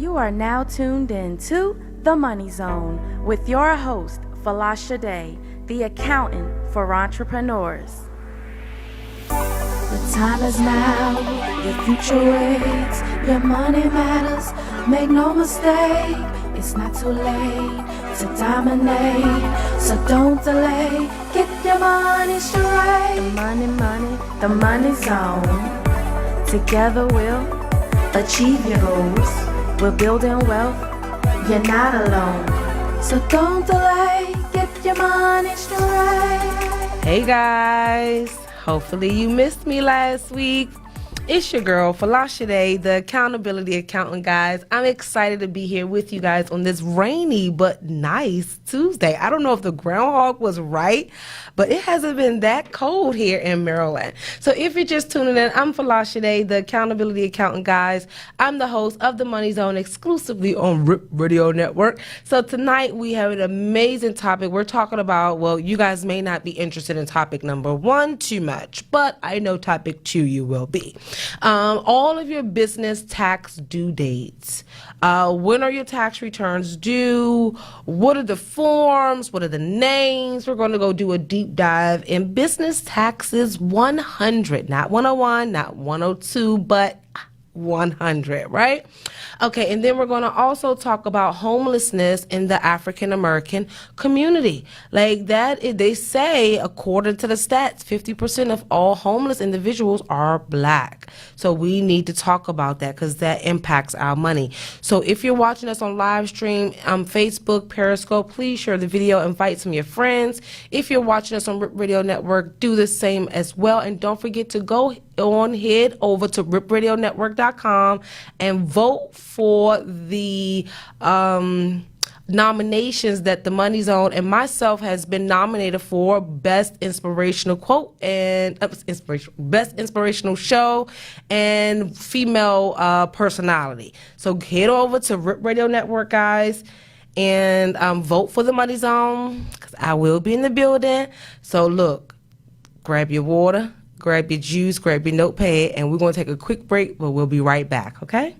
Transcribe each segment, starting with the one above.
You are now tuned in to The Money Zone with your host, Folasade, the accountant for entrepreneurs. The time is now, your future waits, your money matters, make no mistake, it's not too late to dominate, so don't delay, get your money straight. The money zone, together we'll achieve your goals, we're building wealth, you're not alone, so don't delay, get your money straight. Hey guys, hopefully you missed me last week. It's your girl, Folasade, the accountability accountant, guys. I'm excited to be here with you guys on this rainy but nice Tuesday. I don't know if the groundhog was right, but it hasn't been that cold here in Maryland. So if you're just tuning in, I'm Folasade, the accountability accountant, guys. I'm the host of The Money Zone exclusively on RIP Radio Network. So tonight we have an amazing topic. We're talking about, well, you guys may not be interested in topic number 1 too much, but I know topic 2 you will be. All of your business tax due dates. When are your tax returns due? What are the forms? What are the names? We're going to go do a deep dive in business taxes 100, not 101, not 102, but 100, right? Okay, and then we're going to also talk about homelessness in the African American community. Like that, they say, according to the stats, 50% of all homeless individuals are Black. So we need to talk about that because that impacts our money. So if you're watching us on live stream, Facebook, Periscope, please share the video, invite some of your friends. If you're watching us on RIP Radio Network, do the same as well. And don't forget to go on, head over to ripradionetwork.com and vote for the nominations that the Money Zone and myself has been nominated for: best inspirational quote and best inspirational show and female personality. So head over to RIP Radio Network, guys, and vote for the Money Zone because I will be in the building. So look, grab your water, grab your juice, grab your notepad, and we're going to take a quick break, but we'll be right back, okay?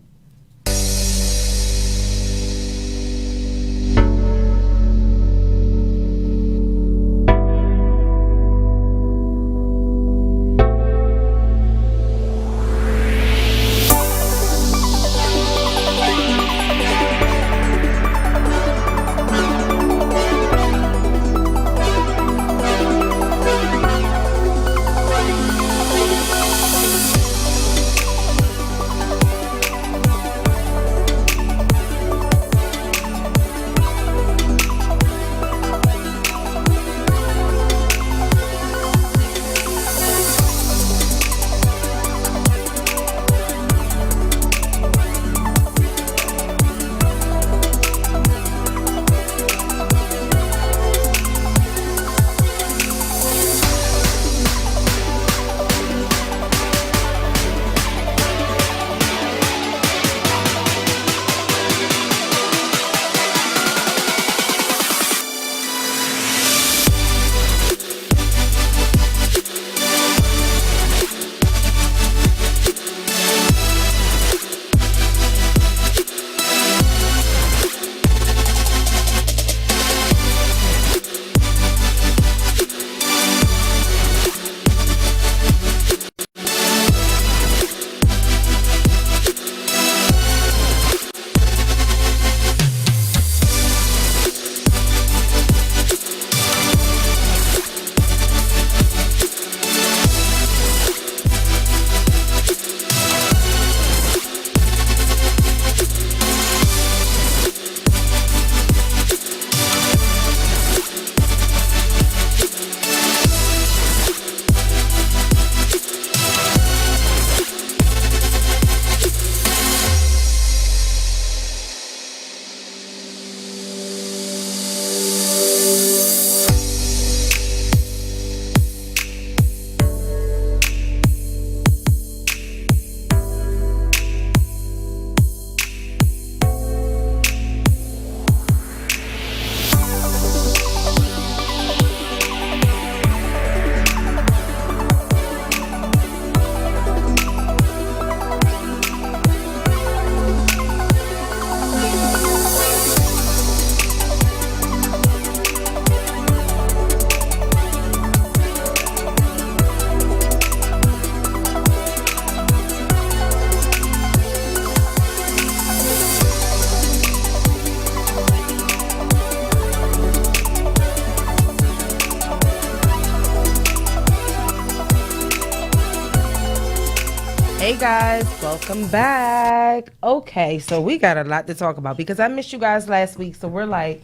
Hey guys, welcome back. Okay, so we got a lot to talk about because I missed you guys last week. So we're like,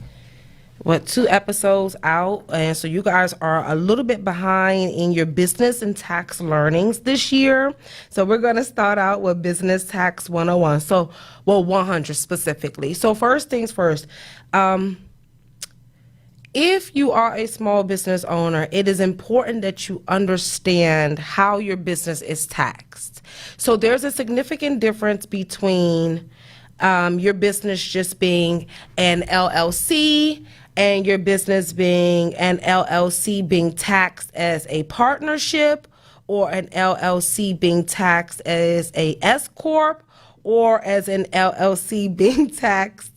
2 episodes out, and so you guys are a little bit behind in your business and tax learnings this year. So we're going to start out with Business Tax 101. 100 specifically. So first things first, if you are a small business owner, it is important that you understand how your business is taxed. So there's a significant difference between your business just being an LLC and your business being an LLC being taxed as a partnership, or an LLC being taxed as a S Corp, or as an LLC being taxed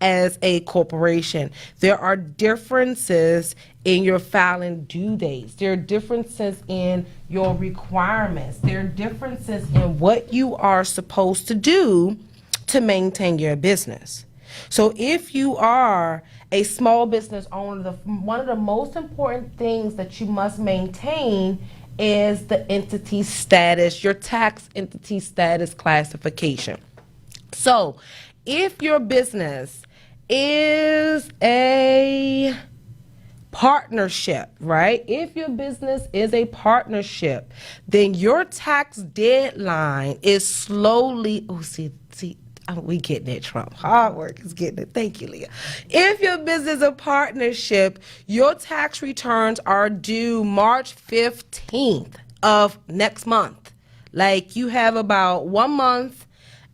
as a corporation. There are differences in your filing due dates. There are differences in your requirements. There are differences in what you are supposed to do to maintain your business. So if you are a small business owner, one of the most important things that you must maintain is the entity status, your tax entity status classification. So if your business is a partnership, right? If your business is a partnership, then your tax deadline is slowly, we getting it, Trump. Hard work is getting it. Thank you, Leah. If your business is a partnership, your tax returns are due March 15th of next month. Like, you have about 1 month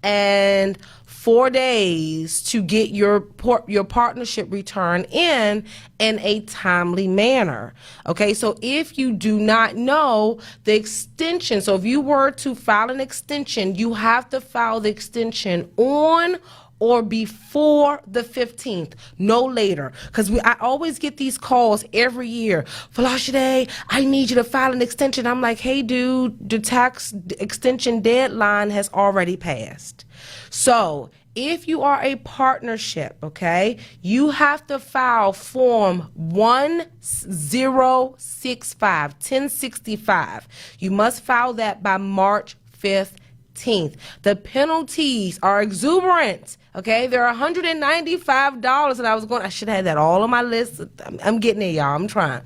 and 4 days to get your partnership return in a timely manner. Okay, so if you do not know the extension, so if you were to file an extension, you have to file the extension on or before the 15th, no later. Because I always get these calls every year. Folasade, I need you to file an extension. I'm like, hey, dude, the tax extension deadline has already passed. So if you are a partnership, okay, you have to file Form 1065. You must file that by March 15th. The penalties are exuberant. Okay, they're $195, and I should have had that all on my list. I'm getting it, y'all. I'm trying.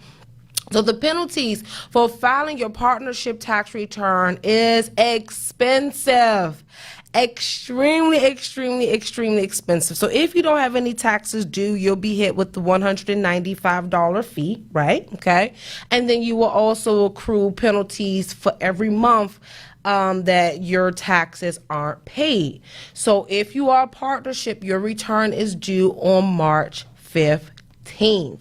So the penalties for filing your partnership tax return is expensive. Extremely expensive. So if you don't have any taxes due, you'll be hit with the $195 fee, right? Okay. And then you will also accrue penalties for every month that your taxes aren't paid. So if you are a partnership, your return is due on March 15th.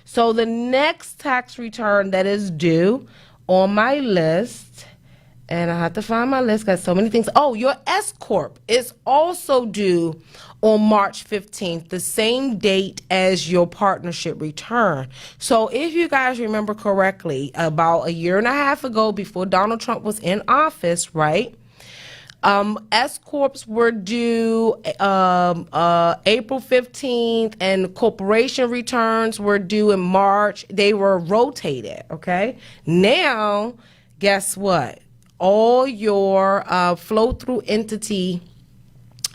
So the next tax return that is due on my list, and I have to find my list, got so many things. Oh, your S Corp is also due on March 15th, the same date as your partnership return. So if you guys remember correctly, about a year and a half ago, before Donald Trump was in office, right? S Corps were due April 15th, and corporation returns were due in March. They were rotated, okay? Now, guess what? All your flow-through entity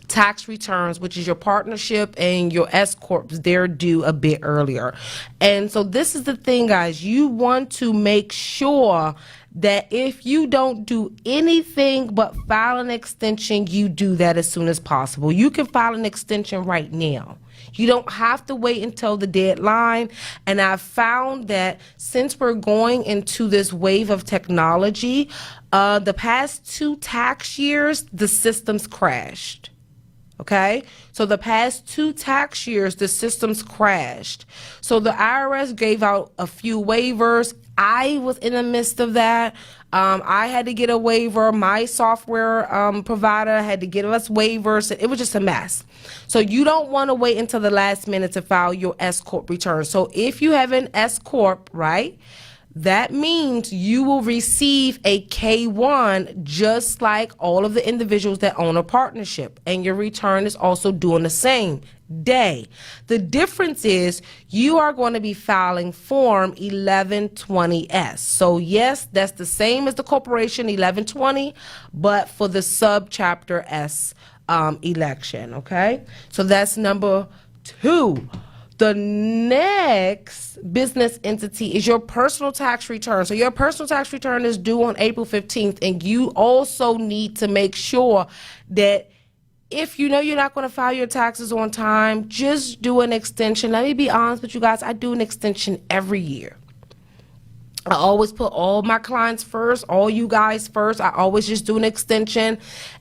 tax returns, which is your partnership and your S Corps, they're due a bit earlier. And so this is the thing, guys. You want to make sure that if you don't do anything but file an extension, you do that as soon as possible. You can file an extension right now. You don't have to wait until the deadline. And I've found that since we're going into this wave of technology, the past 2 tax years, the system's crashed. Okay, so the past 2 tax years, the system's crashed. So the IRS gave out a few waivers. I was in the midst of that. I had to get a waiver. My software provider had to give us waivers. It was just a mess. So you don't want to wait until the last minute to file your S Corp return. So if you have an S Corp, right, That means you will receive a K-1 just like all of the individuals that own a partnership, and your return is also due on the same day. The difference is you are going to be filing Form 1120S. So yes, that's the same as the corporation 1120, but for the subchapter S election, okay? So that's number 2. The next business entity is your personal tax return. So your personal tax return is due on April 15th, and you also need to make sure that if you know you're not going to file your taxes on time, just do an extension. Let me be honest with you guys, I do an extension every year. I always put all my clients first, all you guys first. I always just do an extension.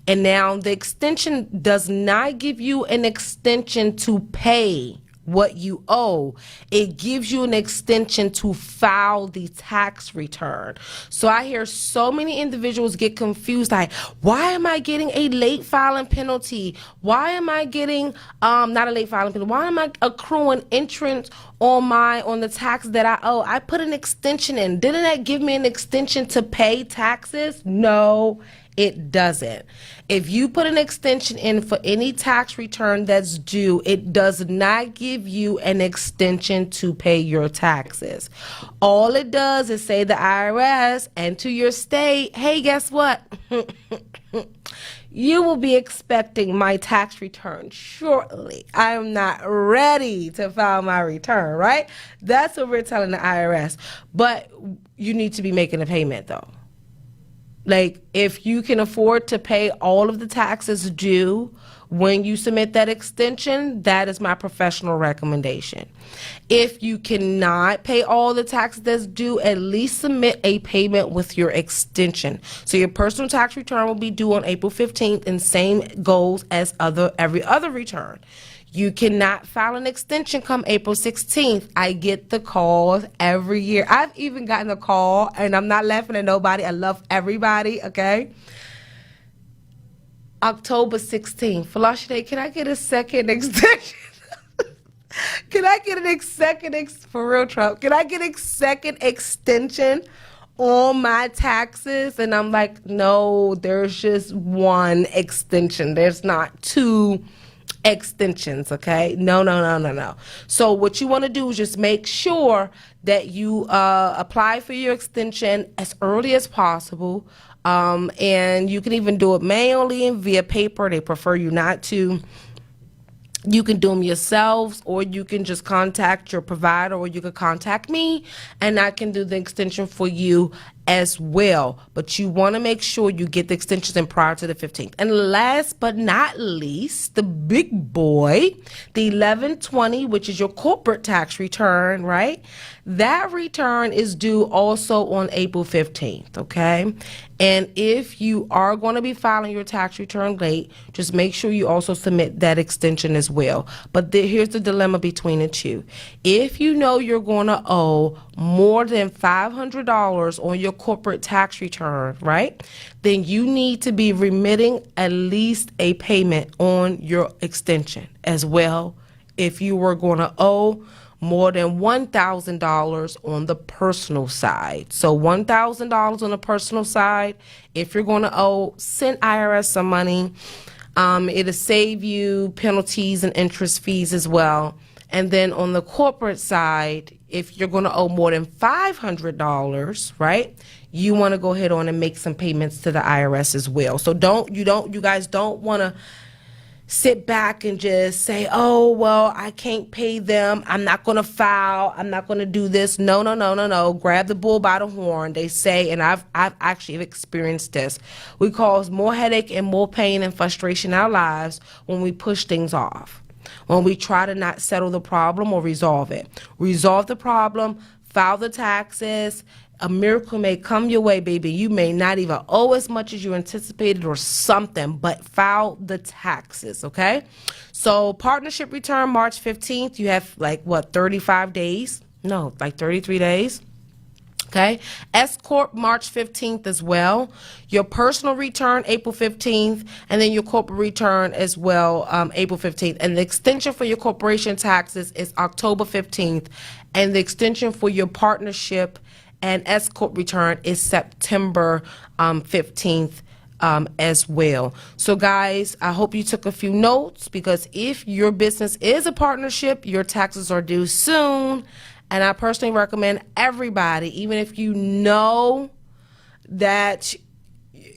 And now the extension does not give you an extension to pay what you owe. It gives you an extension to file the tax return. So I hear so many individuals get confused, like, why am I getting a late filing penalty? Why am I getting not a late filing penalty? Why am I accruing interest on the tax that I owe? I put an extension in. Didn't that give me an extension to pay taxes? No, it doesn't. If you put an extension in for any tax return that's due, it does not give you an extension to pay your taxes. All it does is say to the IRS and to your state, hey, guess what? You will be expecting my tax return shortly. I am not ready to file my return, right? That's what we're telling the IRS. But you need to be making a payment, though. Like, if you can afford to pay all of the taxes due when you submit that extension, that is my professional recommendation. If you cannot pay all the taxes that's due, at least submit a payment with your extension. So your personal tax return will be due on April 15th, and same goes as every other return. You cannot file an extension come April 16th. I get the calls every year. I've even gotten a call, and I'm not laughing at nobody. I love everybody, okay? October 16th. Folasade, can I get a second extension? Can I get a second, for real, Trump? Can I get a second extension on my taxes? And I'm like, no, there's just one extension. There's not two extensions, okay? No. So what you want to do is just make sure that you apply for your extension as early as possible, and you can even do it manually and via paper. They prefer you not to. You can do them yourselves, or you can just contact your provider, or you can contact me and I can do the extension for you as well. But you want to make sure you get the extensions in prior to the 15th. And last but not least, the big boy, the 1120, which is your corporate tax return, right? That return is due also on April 15th, okay? And if you are going to be filing your tax return late, just make sure you also submit that extension as well. But here's the dilemma between the two. If you know you're going to owe more than $500 on your corporate tax return, right, then you need to be remitting at least a payment on your extension as well if you were going to owe more than $1,000 on the personal side. So $1,000 on the personal side. If you're going to owe, send IRS some money. It'll save you penalties and interest fees as well. And then on the corporate side, if you're going to owe more than $500, right, you want to go ahead on and make some payments to the IRS as well. So you guys don't want to sit back and just say, oh, well, I can't pay them. I'm not going to file. I'm not going to do this. No. Grab the bull by the horn. They say, and I've actually experienced this. We cause more headache and more pain and frustration in our lives when we push things off, when we try to not settle the problem or resolve it. Resolve the problem, file the taxes. A miracle may come your way, baby. You may not even owe as much as you anticipated or something, but file the taxes, okay? So partnership return March 15th. You have 35 days? No, 33 days. Okay, S Corp March 15th as well. Your personal return April 15th, and then your corporate return as well April 15th. And the extension for your corporation taxes is October 15th, and the extension for your partnership and S Corp return is September 15th. As well. So guys, I hope you took a few notes, because if your business is a partnership, your taxes are due soon. And I personally recommend everybody, even if you know that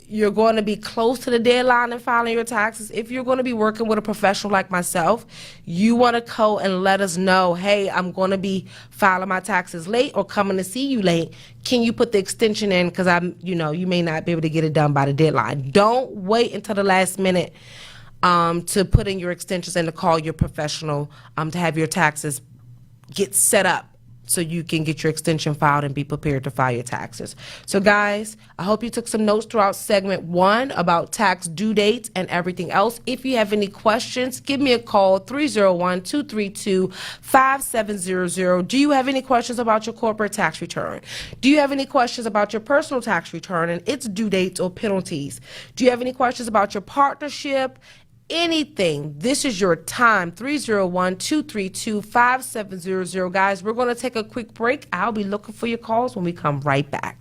you're going to be close to the deadline in filing your taxes, if you're going to be working with a professional like myself, you want to call and let us know, hey, I'm going to be filing my taxes late or coming to see you late. Can you put the extension in? Because you may not be able to get it done by the deadline. Don't wait until the last minute to put in your extensions and to call your professional to have your taxes get set up, so you can get your extension filed and be prepared to file your taxes. So guys, I hope you took some notes throughout segment 1 about tax due dates and everything else. If you have any questions, give me a call, 301-232-5700. Do you have any questions about your corporate tax return? Do you have any questions about your personal tax return and its due dates or penalties? Do you have any questions about your partnership? Anything, this is your time. 301-232-5700. Guys, we're going to take a quick break. I'll be looking for your calls when we come right back.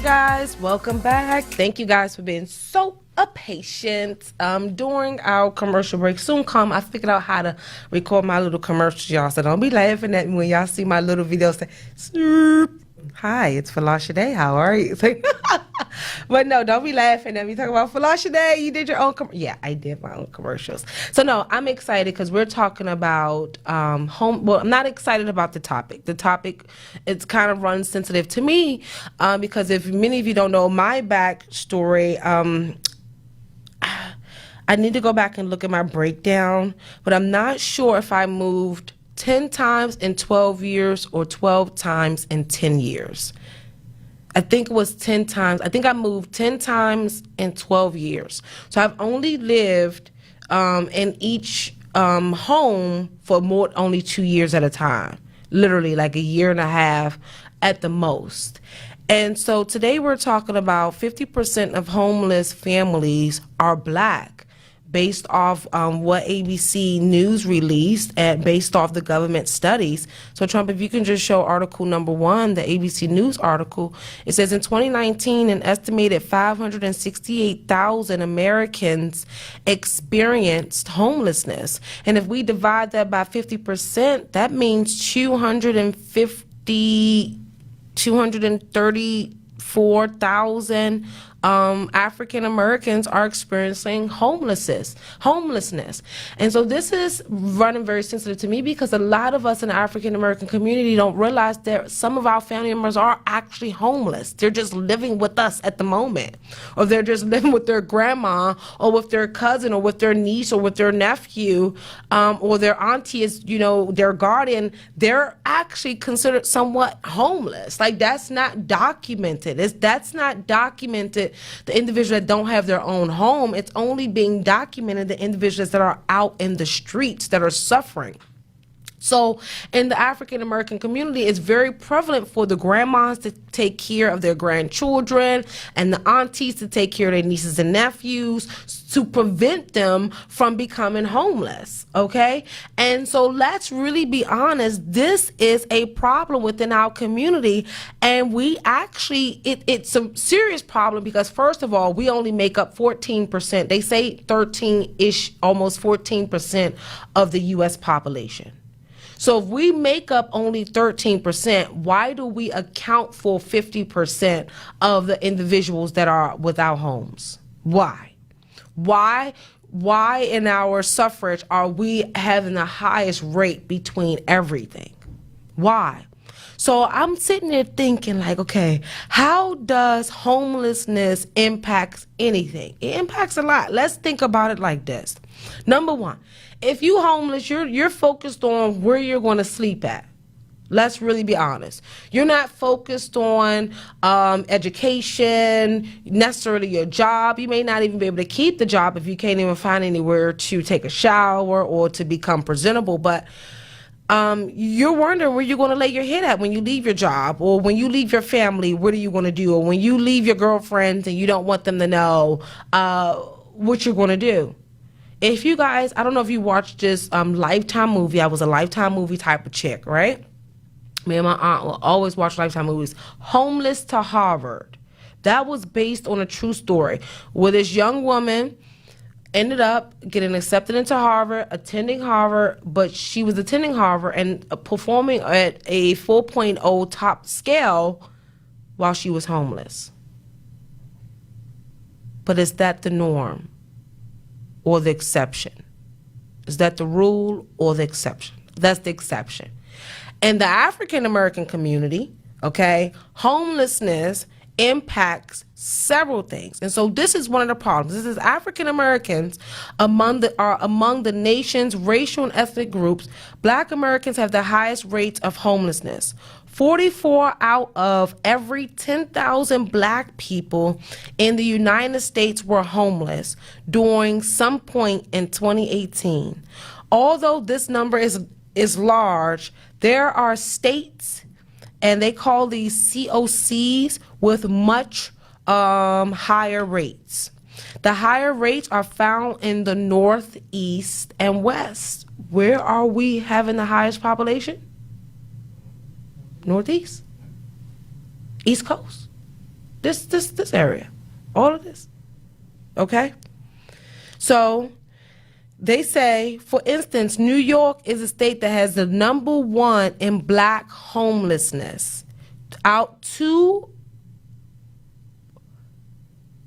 guys, welcome back. Thank you guys for being so patient during our commercial break. Soon come, I figured out how to record my little commercials, y'all, so don't be laughing at me when y'all see my little videos say Snoop. Hi, it's Folasade. How are you? But no, don't be laughing at me talking about Folasade. You did your own yeah, I did my own commercials. So no, I'm excited because we're talking about home. Well, I'm not excited about the topic. The topic, it's kind of run sensitive to me because if many of you don't know my backstory, I need to go back and look at my breakdown, but I'm not sure if I moved 10 times in 12 years or 12 times in 10 years. I think it was 10 times. I think I moved 10 times in 12 years. So I've only lived in each home for only 2 years at a time, literally like a year and a half at the most. And so today we're talking about 50% of homeless families are Black, based off what ABC News released and based off the government studies. So Trump, if you can just show article number 1, the ABC News article, it says in 2019, an estimated 568,000 Americans experienced homelessness. And if we divide that by 50%, that means 234,000 African Americans are experiencing homelessness. And so this is running very sensitive to me because a lot of us in the African American community don't realize that some of our family members are actually homeless. They're just living with us at the moment, or they're just living with their grandma or with their cousin or with their niece or with their nephew, or their auntie is, their guardian. They're actually considered somewhat homeless. Like, that's not documented. That's not documented. The individuals that don't have their own home, it's only being documented the individuals that are out in the streets that are suffering. So in the African American community, it's very prevalent for the grandmas to take care of their grandchildren and the aunties to take care of their nieces and nephews to prevent them from becoming homeless, okay? And so let's really be honest, this is a problem within our community, and we actually, it's a serious problem because first of all, we only make up 14%. They say 13-ish, almost 14% of the U.S. population. So if we make up only 13%, why do we account for 50% of the individuals that are without homes? Why? Why in our suffrage are we having the highest rate between everything? Why? So I'm sitting there thinking like, okay, how does homelessness impact anything? It impacts a lot. Let's think about it like this. Number one, if you homeless, you're focused on where you're going to sleep at. Let's really be honest. You're not focused on education, necessarily your job. You may not even be able to keep the job if you can't even find anywhere to take a shower or to become presentable. But you're wondering where you're going to lay your head at when you leave your job, or when you leave your family, what are you going to do? Or when you leave your girlfriends and you don't want them to know what you're going to do. If you guys, I don't know if you watched this Lifetime movie. I was a Lifetime movie type of chick, right? Me and my aunt will always watch Lifetime movies. Homeless to Harvard. That was based on a true story where this young woman ended up getting accepted into Harvard, attending Harvard, but she was attending Harvard and performing at a 4.0 top scale while she was homeless. But is that the norm or the exception? Is that the rule or the exception? That's the exception. In the African American community, okay, homelessness impacts several things. And so this is one of the problems. This is African Americans among the nation's racial and ethnic groups. Black Americans have the highest rates of homelessness. 44 out of every 10,000 Black people in the United States were homeless during some point in 2018. Although this number is large, there are states, and they call these COCs, with much higher rates. The higher rates are found in the Northeast and West. Where are we having the highest population? Northeast, East Coast. This area. All of this. Okay? So they say, for instance, New York is a state that has the number one in black homelessness.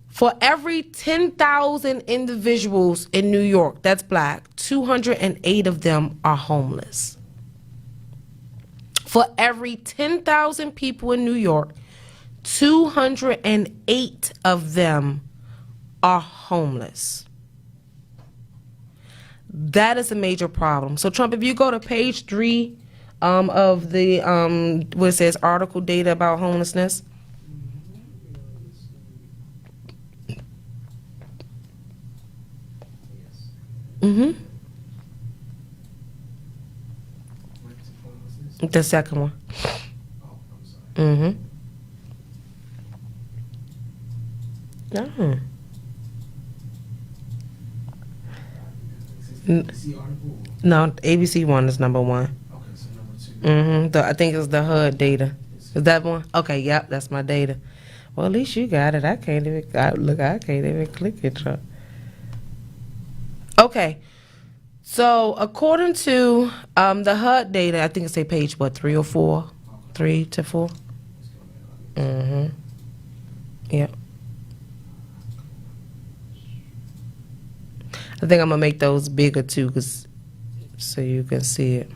For every 10,000 individuals in New York that's black, 208 of them are homeless. For every 10,000 people in New York, 208 of them are homeless. That is a major problem. So, Trump, if you go to page 3 of the where it says article data about homelessness. Mm-hmm. The second one. Mm-hmm. No, ABC one is number one. Okay, so number 2. I think it's the HUD data. Is that one? Okay, yep, that's my data. Well, at least you got it. I can't even click it, Trump. Okay, so according to the HUD data, I think it's page 3 or 4, 3 to 4. Yep. I think I'm gonna make those bigger too, so you can see it.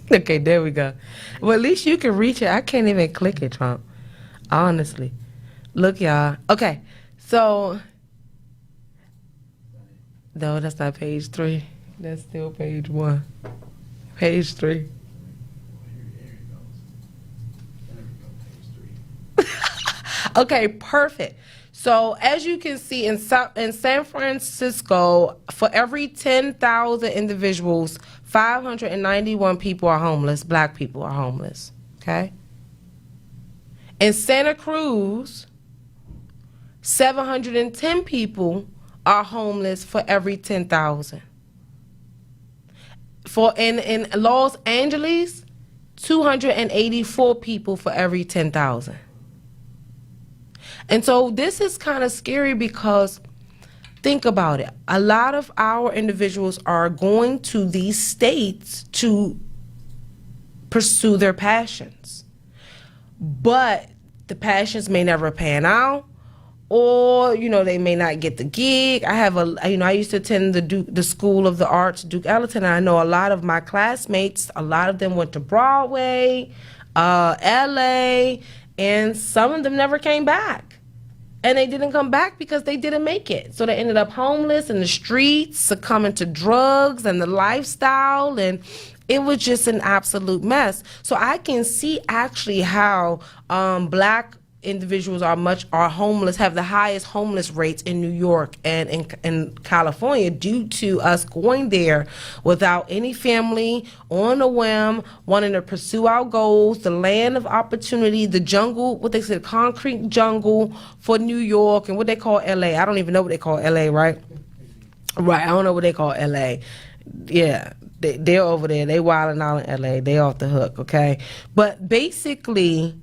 Okay, there we go. Well, at least you can reach it. I can't even click it, Trump. Honestly. Look, y'all. Okay, so no, that's not page 3. That's still page 1. Page 3. Okay, perfect. So as you can see, in San Francisco, for every 10,000 individuals, 591 people are homeless. Black people are homeless. Okay. In Santa Cruz, 710 people are homeless for every 10,000. In Los Angeles, 284 people for every 10,000. And so this is kind of scary because think about it. A lot of our individuals are going to these states to pursue their passions. But the passions may never pan out, or, they may not get the gig. I used to attend the School of the Arts, Duke Ellington, and I know a lot of my classmates, a lot of them went to Broadway, LA, and some of them never came back. And they didn't come back because they didn't make it. So they ended up homeless in the streets, succumbing to drugs and the lifestyle, and it was just an absolute mess. So I can see actually how black individuals are homeless, have the highest homeless rates in New York and in California due to us going there without any family, on a whim, wanting to pursue our goals, the land of opportunity, the jungle, what they said, concrete jungle for New York and what they call LA. I don't even know what they call LA, right? Right, I don't know what they call LA. Yeah, they're over there. They wilding out in LA. They off the hook, okay? But basically,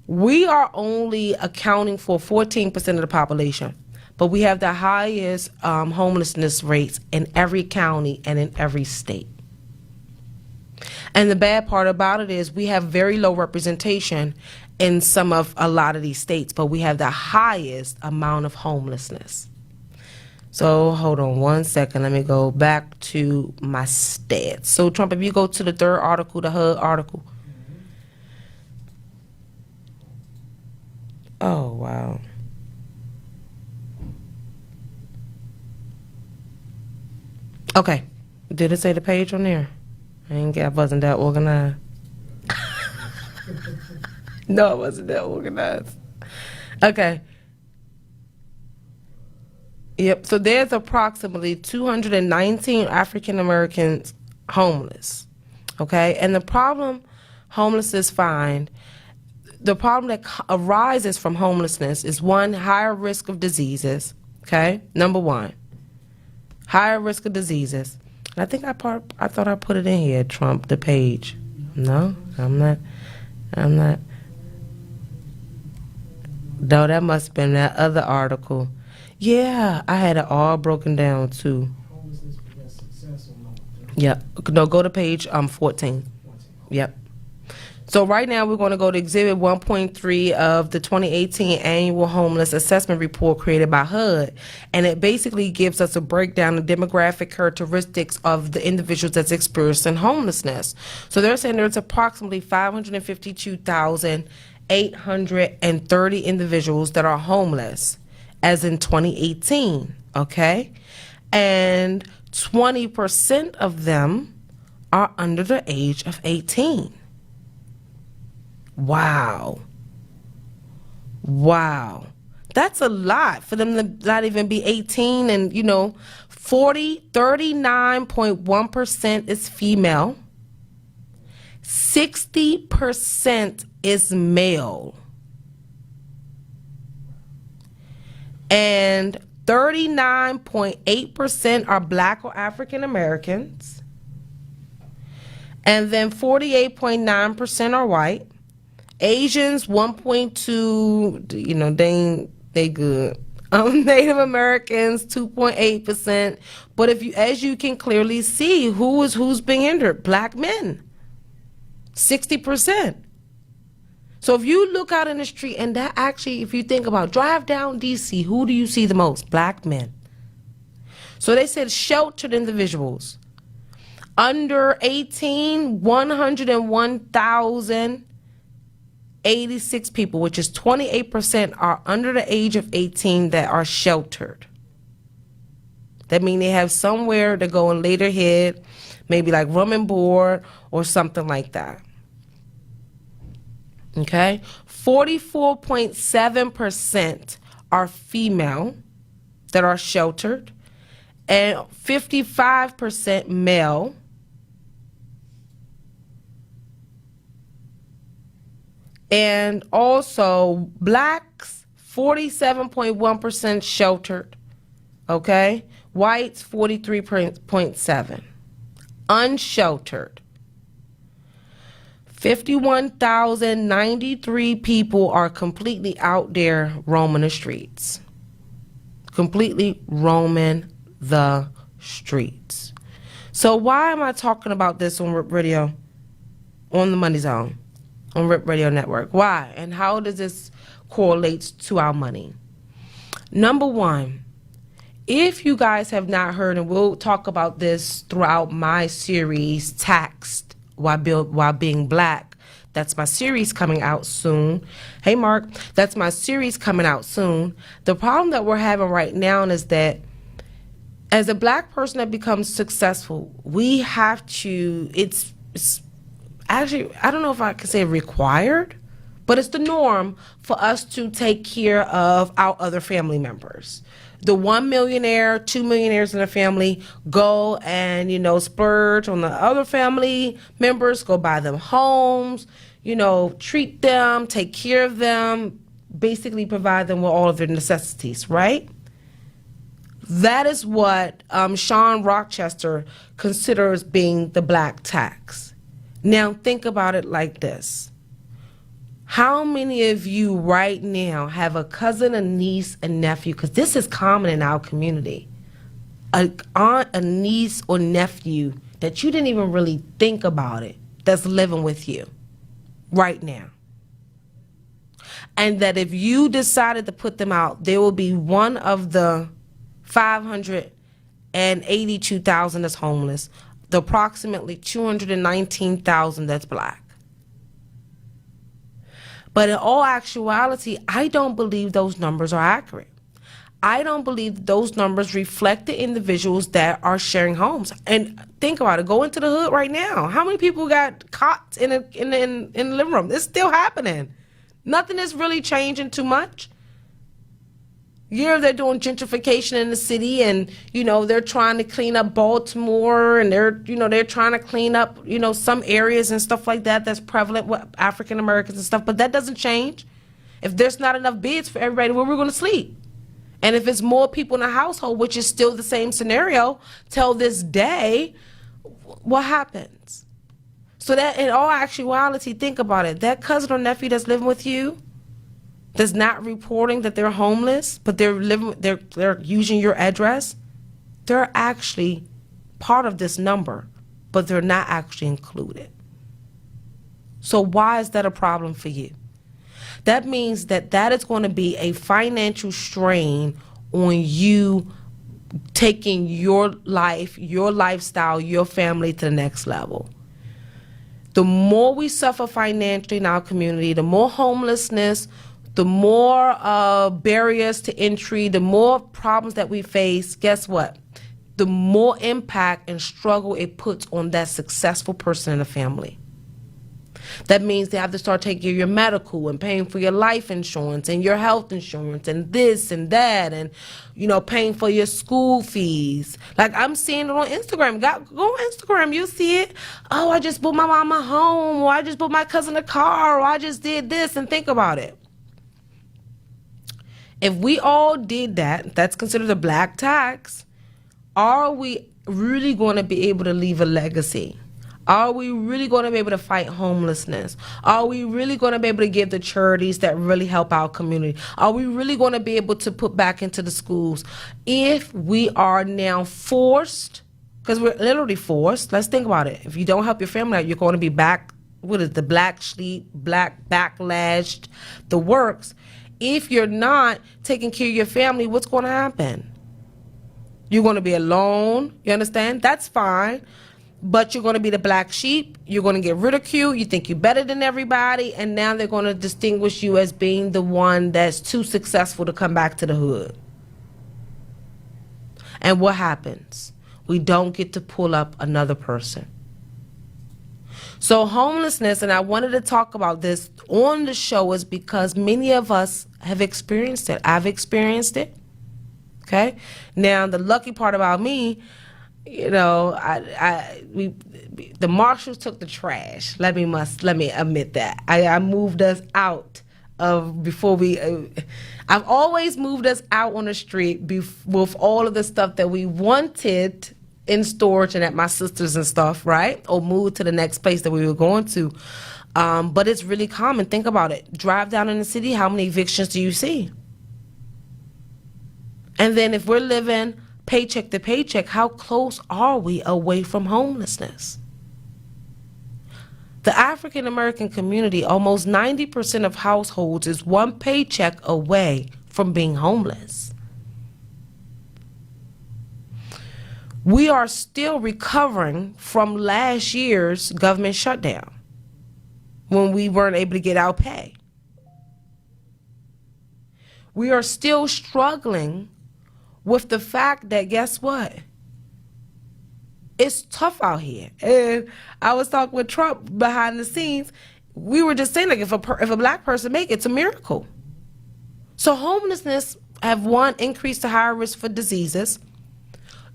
we are only accounting for 14% of the population, but we have the highest homelessness rates in every county and in every state. And the bad part about it is we have very low representation in a lot of these states, but we have the highest amount of homelessness. So hold on one second. Let me go back to my stats. So Trump, if you go to the third article, the HUD article. Oh, wow. Okay. Did it say the page on there? I wasn't that organized. No, I wasn't that organized. Okay. Yep. So there's approximately 219 African Americans homeless. Okay. And the problem homelessness find, the problem that arises from homelessness is, one, higher risk of diseases. Okay. Number one, higher risk of diseases. I think I thought I put it in here, Trump, the page. No, I'm not. No, that must have been that other article. Yeah, I had it all broken down too. Homelessness prevents success or no? Yep. No, go to page 14. Yep. So right now we're going to go to Exhibit 1.3 of the 2018 Annual Homeless Assessment Report created by HUD. And it basically gives us a breakdown of demographic characteristics of the individuals that's experiencing homelessness. So they're saying there's approximately 552,830 individuals that are homeless as in 2018, okay? And 20% of them are under the age of 18. Wow. That's a lot for them to not even be 18. And 39.1% is female, 60% is male, and 39.8% are Black or African Americans, and then 48.9% are white. Asians 1.2, they good. Native Americans 2.8%. But as you can clearly see, who's being hindered? Black men, 60%. So if you look out in the street, and that actually, if you think about drive down DC, who do you see the most? Black men. So they said sheltered individuals under 18, 101,086 people, which is 28%, are under the age of 18 that are sheltered. That means they have somewhere to go and lay their head, maybe like room and board or something like that. Okay, 44.7% are female that are sheltered, and 55% male. And also blacks, 47.1% sheltered, okay? Whites, 43.7%. Unsheltered, 51,093 people are completely out there roaming the streets. Completely roaming the streets. So why am I talking about this on Rip Radio, on the Money Zone, on Rip Radio Network? Why? And how does this correlate to our money? Number one, if you guys have not heard, and we'll talk about this throughout my series, Taxed While Being Black. That's my series coming out soon. Hey, Mark, that's my series coming out soon. The problem that we're having right now is that as a black person that becomes successful, we have to, it's actually, I don't know if I can say required, but it's the norm for us to take care of our other family members. The 1 millionaire, 2 millionaires in a family go and, splurge on the other family members, go buy them homes, treat them, take care of them, basically provide them with all of their necessities, right? That is what Sean Rochester considers being the black tax. Now think about it like this. How many of you right now have a cousin, a niece, a nephew, because this is common in our community, an aunt, a niece, or nephew that you didn't even really think about it, that's living with you right now? And that if you decided to put them out, there will be one of the 582,000 that's homeless, the approximately 219,000 that's black. But in all actuality, I don't believe those numbers are accurate. I don't believe those numbers reflect the individuals that are sharing homes. And think about it. Go into the hood right now. How many people got caught in the living room? It's still happening. Nothing is really changing too much. Yeah, they're doing gentrification in the city, and they're trying to clean up Baltimore, and they're trying to clean up some areas and stuff like that that's prevalent with African Americans and stuff. But that doesn't change. If there's not enough beds for everybody, where we're going to sleep? And if it's more people in a household, which is still the same scenario till this day, what happens? So that in all actuality, think about it. That cousin or nephew that's living with you, that's not reporting that they're homeless, but they're using your address, they're actually part of this number, but they're not actually included. So why is that a problem for you? That means that is going to be a financial strain on you taking your life, your lifestyle, your family to the next level. The more we suffer financially in our community, the more homelessness, the more barriers to entry, the more problems that we face, guess what? The more impact and struggle it puts on that successful person in the family. That means they have to start taking care of your medical and paying for your life insurance and your health insurance and this and that and, paying for your school fees. Like I'm seeing it on Instagram. Go on Instagram, you see it. Oh, I just bought my mama a home, or I just bought my cousin a car, or I just did this. And think about it. If we all did that, that's considered a black tax. Are we really going to be able to leave a legacy? Are we really going to be able to fight homelessness? Are we really going to be able to give the charities that really help our community? Are we really going to be able to put back into the schools? If we are now forced, because we're literally forced, let's think about it. If you don't help your family out, you're going to be back, the black sheep, black backlashed, the works. If you're not taking care of your family, what's going to happen? You're going to be alone. You understand? That's fine. But you're going to be the black sheep. You're going to get ridiculed. You think you're better than everybody. And now they're going to distinguish you as being the one that's too successful to come back to the hood. And what happens? We don't get to pull up another person. So homelessness, and I wanted to talk about this on the show, is because many of us have experienced it. I've experienced it. Okay? Now, the lucky part about me, the marshals took the trash. Let me admit that. I moved us out of before we. I've always moved us out on the street with all of the stuff that we wanted in storage and at my sister's and stuff, right? Or moved to the next place that we were going to. But it's really common. Think about it. Drive down in the city. How many evictions do you see? And then if we're living paycheck to paycheck, how close are we away from homelessness? The African American community, almost 90% of households is one paycheck away from being homeless. We are still recovering from last year's government shutdown when we weren't able to get our pay. We are still struggling with the fact that, guess what? It's tough out here. And I was talking with Trump behind the scenes. We were just saying, like, if a black person make it, it's a miracle. So homelessness have increased the higher risk for diseases,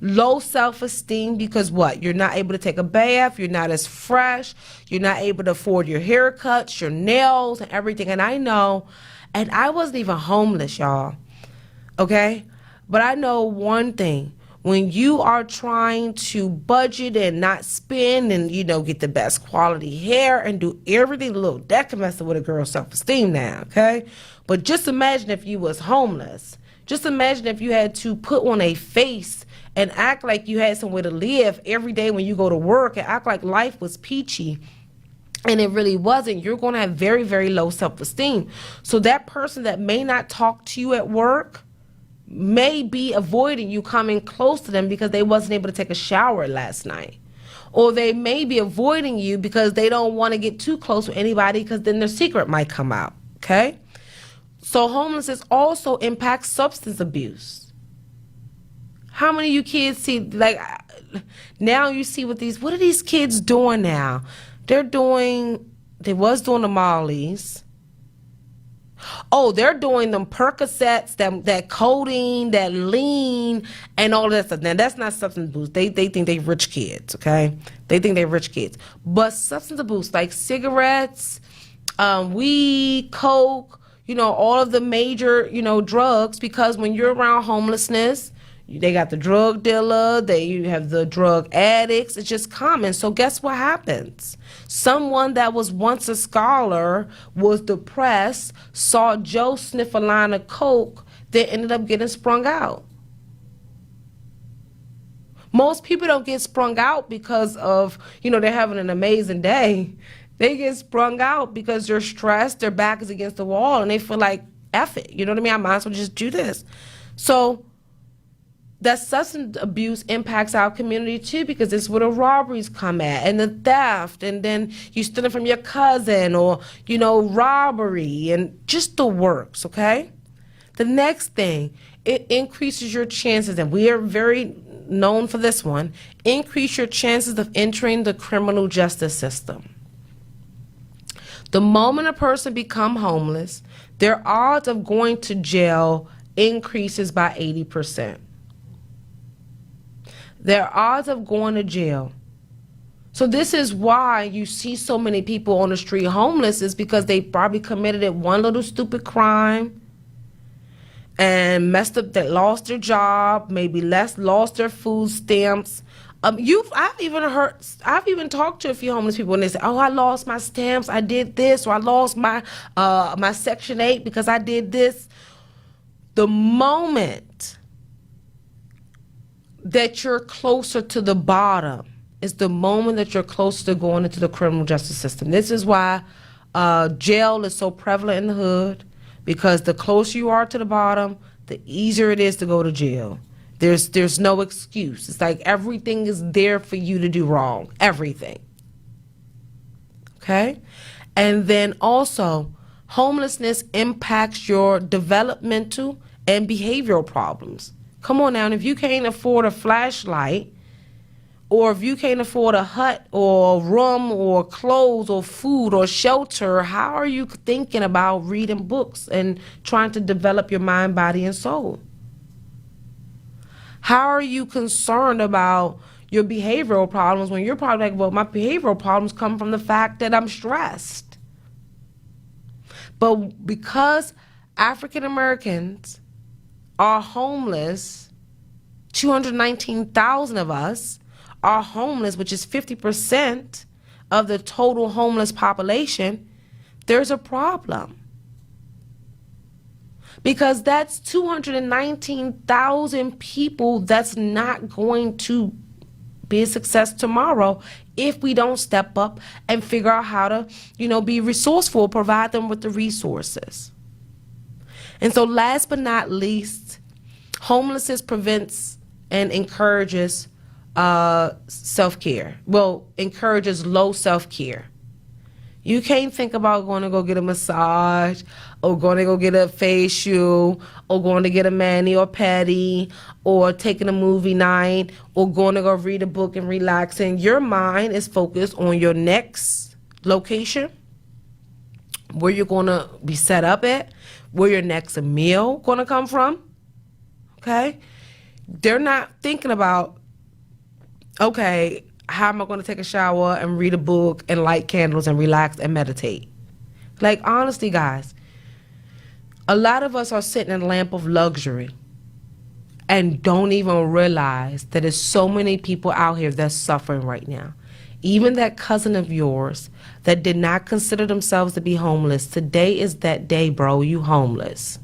low self-esteem because what? You're not able to take a bath, you're not as fresh, you're not able to afford your haircuts, your nails, and everything. And I know, and I wasn't even homeless, y'all. Okay? But I know one thing. When you are trying to budget and not spend and, get the best quality hair and do everything, that can mess with a girl's self-esteem now, okay? But just imagine if you was homeless. Just imagine if you had to put on a face and act like you had somewhere to live every day when you go to work and act like life was peachy. And it really wasn't. You're going to have very, very low self-esteem. So that person that may not talk to you at work may be avoiding you coming close to them because they wasn't able to take a shower last night. Or they may be avoiding you because they don't want to get too close with anybody because then their secret might come out, okay? So homelessness also impacts substance abuse. How many of you kids see, now you see what are these kids doing now? They was doing the Mollies. Oh, they're doing them Percocets, that codeine, that lean, and all of that stuff. Now, that's not substance abuse. They think they rich kids, okay? They think they rich kids. But substance abuse, like cigarettes, weed, coke, all of the major, drugs, because when you're around homelessness, They got the drug dealer, you have the drug addicts. It's just common. So guess what happens? Someone that was once a scholar was depressed, saw Joe sniff a line of coke, they ended up getting sprung out. Most people don't get sprung out because of, they're having an amazing day. They get sprung out because they're stressed, their back is against the wall, and they feel like, F it. You know what I mean? I might as well just do this. So that substance abuse impacts our community too, because it's where the robberies come at, and the theft, and then you stealing from your cousin, or, robbery, and just the works, okay? The next thing, it increases your chances, and we are very known for this one, increase your chances of entering the criminal justice system. The moment a person become homeless, their odds of going to jail increases by 80%. Their odds of going to jail. So this is why you see so many people on the street homeless, is because they probably committed one little stupid crime and messed up, that lost their job, maybe lost their food stamps. I've even talked to a few homeless people, and they say, "Oh, I lost my stamps. I did this, or I lost my Section 8 because I did this." The moment that you're closer to the bottom is the moment that you're closer to going into the criminal justice system. This is why jail is so prevalent in the hood, because the closer you are to the bottom, the easier it is to go to jail. There's no excuse. It's like everything is there for you to do wrong. Everything. Okay? And then also, homelessness impacts your developmental and behavioral problems. Come on now, and if you can't afford a flashlight, or if you can't afford a hut or a room or clothes or food or shelter, how are you thinking about reading books and trying to develop your mind, body, and soul? How are you concerned about your behavioral problems when you're probably like, well, my behavioral problems come from the fact that I'm stressed? But because African Americans are homeless, 219,000 of us are homeless, which is 50% of the total homeless population, there's a problem. Because that's 219,000 people that's not going to be a success tomorrow if we don't step up and figure out how to, be resourceful, provide them with the resources. And so last but not least, homelessness prevents and encourages self-care. Well, encourages low self-care. You can't think about going to go get a massage, or going to go get a facial, or going to get a mani or pedi, or taking a movie night, or going to go read a book and relaxing. Your mind is focused on your next location, where you're going to be set up at, where your next meal going to come from. Okay? They're not thinking about, okay, how am I going to take a shower and read a book and light candles and relax and meditate? Like, honestly, guys, a lot of us are sitting in a lamp of luxury and don't even realize that there's so many people out here that's suffering right now. Even that cousin of yours that did not consider themselves to be homeless, today is that day, bro. You homeless.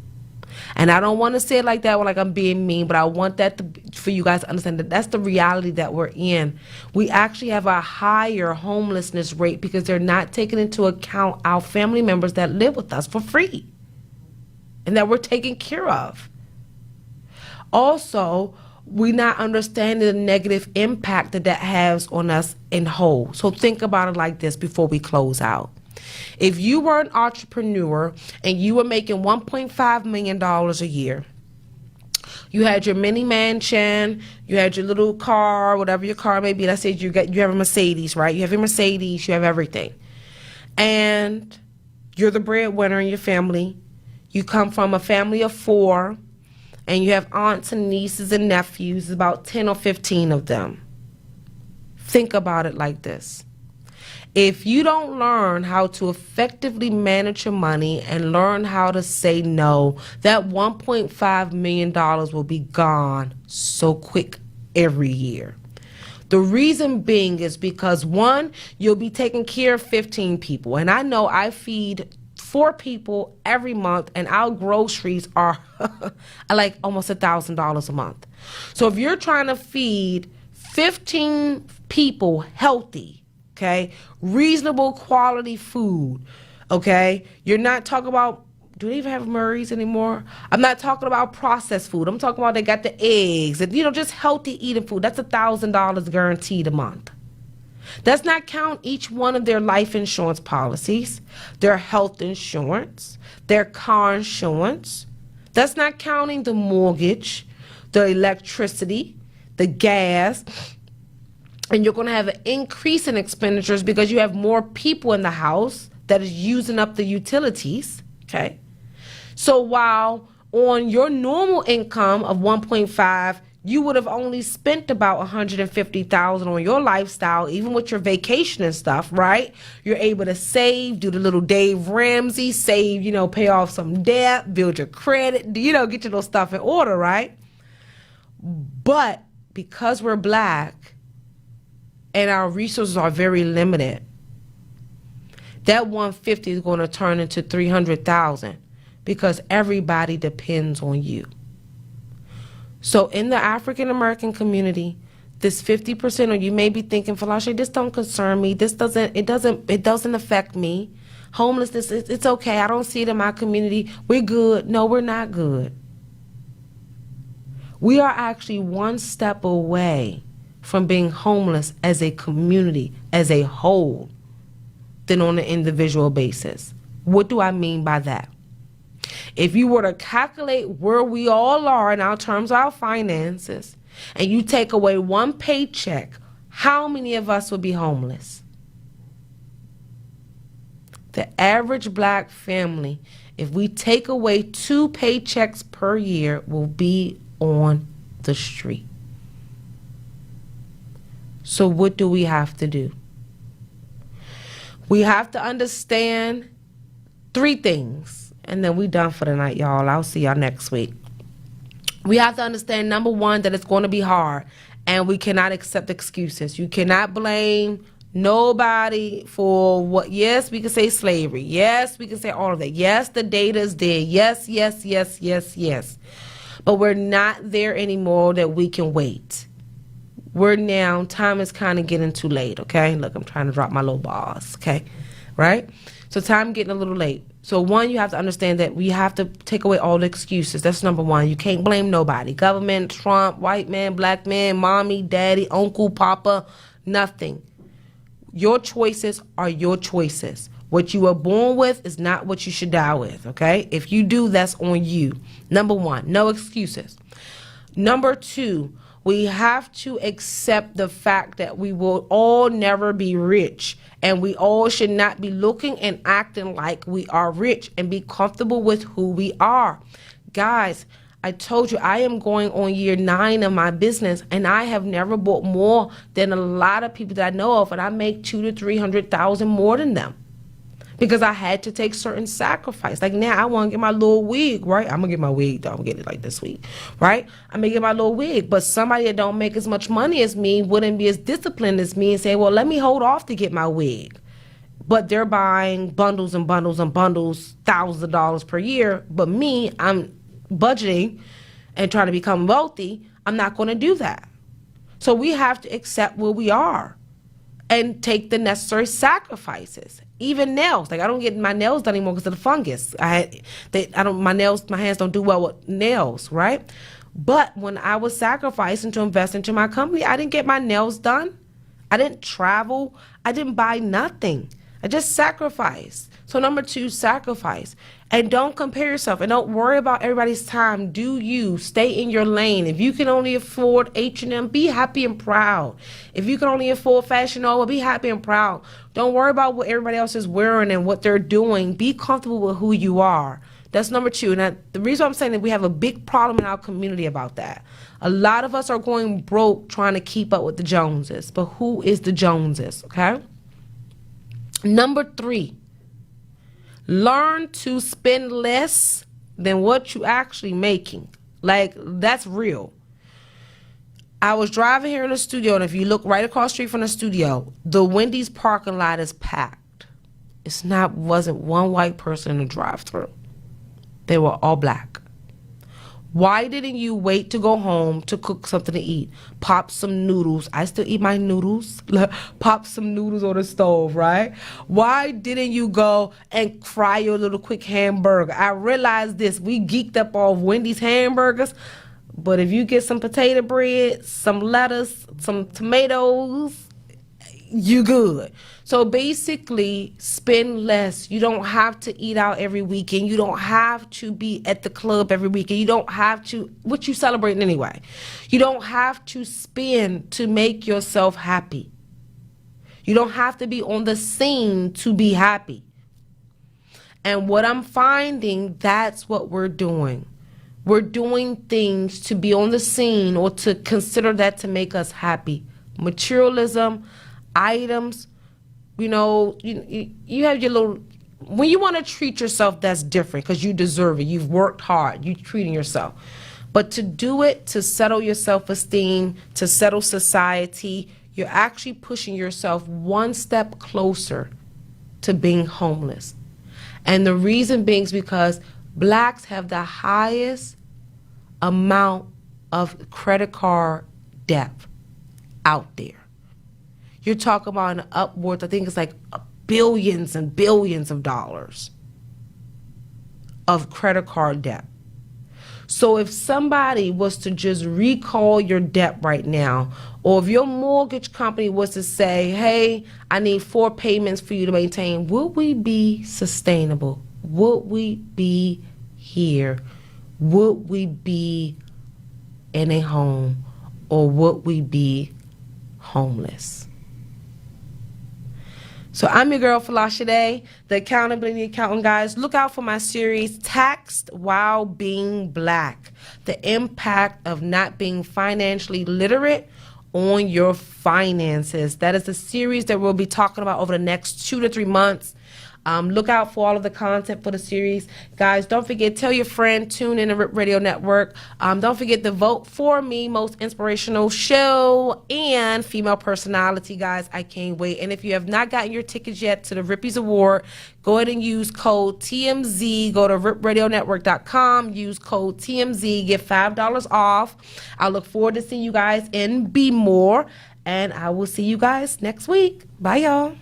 And I don't want to say it like that, like I'm being mean, but I want that for you guys to understand that that's the reality that we're in. We actually have a higher homelessness rate because they're not taking into account our family members that live with us for free and that we're taking care of. Also, we're not understanding the negative impact that has on us in whole. So think about it like this before we close out. If you were an entrepreneur and you were making $1.5 million a year, you had your mini mansion, you had your little car, whatever your car may be. Let's say you have a Mercedes, right? You have your Mercedes, you have everything. And you're the breadwinner in your family. You come from a family of 4, and you have aunts and nieces and nephews, about 10 or 15 of them. Think about it like this. If you don't learn how to effectively manage your money and learn how to say no, that $1.5 million will be gone so quick every year. The reason being is because, one, you'll be taking care of 15 people. And I know I feed 4 people every month, and our groceries are like almost $1,000 a month. So if you're trying to feed 15 people healthy, okay, reasonable quality food, okay, you're not talking about, do they even have Murray's anymore? I'm not talking about processed food. I'm talking about they got the eggs and, just healthy eating food. That's $1,000 guaranteed a month. Does not count each one of their life insurance policies, their health insurance, their car insurance. That's not counting the mortgage, the electricity, the gas. And you're going to have an increase in expenditures because you have more people in the house that is using up the utilities. Okay. So while on your normal income of 1.5, you would have only spent about $150,000 on your lifestyle, even with your vacation and stuff, right? You're able to save, do the little Dave Ramsey, save, pay off some debt, build your credit, get your little stuff in order, right? But because we're Black and our resources are very limited, that 150 is going to turn into 300,000 because everybody depends on you. So in the African American community, this 50%, or you may be thinking, Folasade, this don't concern me. It doesn't affect me. Homelessness, it's okay. I don't see it in my community. We're good. No, we're not good. We are actually one step away from being homeless as a community, as a whole, than on an individual basis. What do I mean by that? If you were to calculate where we all are in our terms of our finances, and you take away one paycheck, how many of us would be homeless? The average Black family, if we take away 2 paychecks per year, will be on the street. So what do we have to do? We have to understand 3 things. And then we done for the night, y'all. I'll see y'all next week. We have to understand, number 1, that it's going to be hard. And we cannot accept excuses. You cannot blame nobody for what. Yes, we can say slavery. Yes, we can say all of that. Yes, the data is there. Yes, yes, yes, yes, yes. But we're not there anymore that we can wait. We're now, time is kind of getting too late, okay? Look, I'm trying to drop my little balls, okay? Right? So time getting a little late. So 1, you have to understand that we have to take away all the excuses. That's number 1. You can't blame nobody. Government, Trump, white man, Black man, mommy, daddy, uncle, papa, nothing. Your choices are your choices. What you were born with is not what you should die with, okay? If you do, that's on you. Number 1, no excuses. Number 2, we have to accept the fact that we will all never be rich, and we all should not be looking and acting like we are rich, and be comfortable with who we are. Guys, I told you I am going on year 9 of my business, and I have never bought more than a lot of people that I know of, and I make $200,000 to $300,000 more than them. Because I had to take certain sacrifice. Like now, I want to get my little wig, right? I'm going to get my wig, though. I'm going to get it like this week, right? I'm going to get my little wig. But somebody that don't make as much money as me wouldn't be as disciplined as me and say, well, let me hold off to get my wig. But they're buying bundles and bundles and bundles, thousands of dollars per year. But me, I'm budgeting and trying to become wealthy. I'm not going to do that. So we have to accept where we are and take the necessary sacrifices. Even nails, like I don't get my nails done anymore because of the fungus. My hands don't do well with nails, right? But when I was sacrificing to invest into my company, I didn't get my nails done. I didn't travel. I didn't buy nothing. I just sacrificed. So number 2, sacrifice. And don't compare yourself, and don't worry about everybody's time. Do you stay in your lane? If you can only afford H&M, be happy and proud. If you can only afford Fashion Nova, be happy and proud. Don't worry about what everybody else is wearing and what they're doing. Be comfortable with who you are. That's number 2. And the reason I'm saying that we have a big problem in our community about that. A lot of us are going broke trying to keep up with the Joneses. But who is the Joneses, okay? Number 3, learn to spend less than what you actually making. Like, that's real. I was driving here in the studio, and if you look right across the street from the studio, the Wendy's parking lot is packed. Wasn't one white person in the drive-thru. They were all black. Why didn't you wait to go home to cook something to eat? Pop some noodles. I still eat my noodles. Pop some noodles on the stove, right? Why didn't you go and fry your little quick hamburger? I realized this. We geeked up off Wendy's hamburgers. But if you get some potato bread, some lettuce, some tomatoes, you good. So basically, spend less. You don't have to eat out every weekend. You don't have to be at the club every weekend. You don't have to, what you celebrating anyway. You don't have to spend to make yourself happy. You don't have to be on the scene to be happy. And what I'm finding, that's what we're doing. We're doing things to be on the scene or to consider that to make us happy. Materialism, items, you have your little, when you want to treat yourself, that's different because you deserve it. You've worked hard. You're treating yourself. But to do it, to settle your self-esteem, to settle society, you're actually pushing yourself one step closer to being homeless. And the reason being is because blacks have the highest amount of credit card debt out there. You're talking about an upwards, I think it's like billions and billions of dollars of credit card debt. So if somebody was to just recall your debt right now, or if your mortgage company was to say, hey, I need 4 payments for you to maintain, would we be sustainable? Would we be here? Would we be in a home, or would we be homeless? So I'm your girl, Folasade, the Accountability Accountant, guys. Look out for my series, Taxed While Being Black, the impact of not being financially literate on your finances. That is the series that we'll be talking about over the next 2 to 3 months. Look out for all of the content for the series. Guys, don't forget, tell your friend, tune in to RIP Radio Network. Don't forget to vote for me, most inspirational show and female personality, guys. I can't wait. And if you have not gotten your tickets yet to the Rippies Award, go ahead and use code TMZ. Go to ripradionetwork.com, use code TMZ, get $5 off. I look forward to seeing you guys in Be More, and I will see you guys next week. Bye, y'all.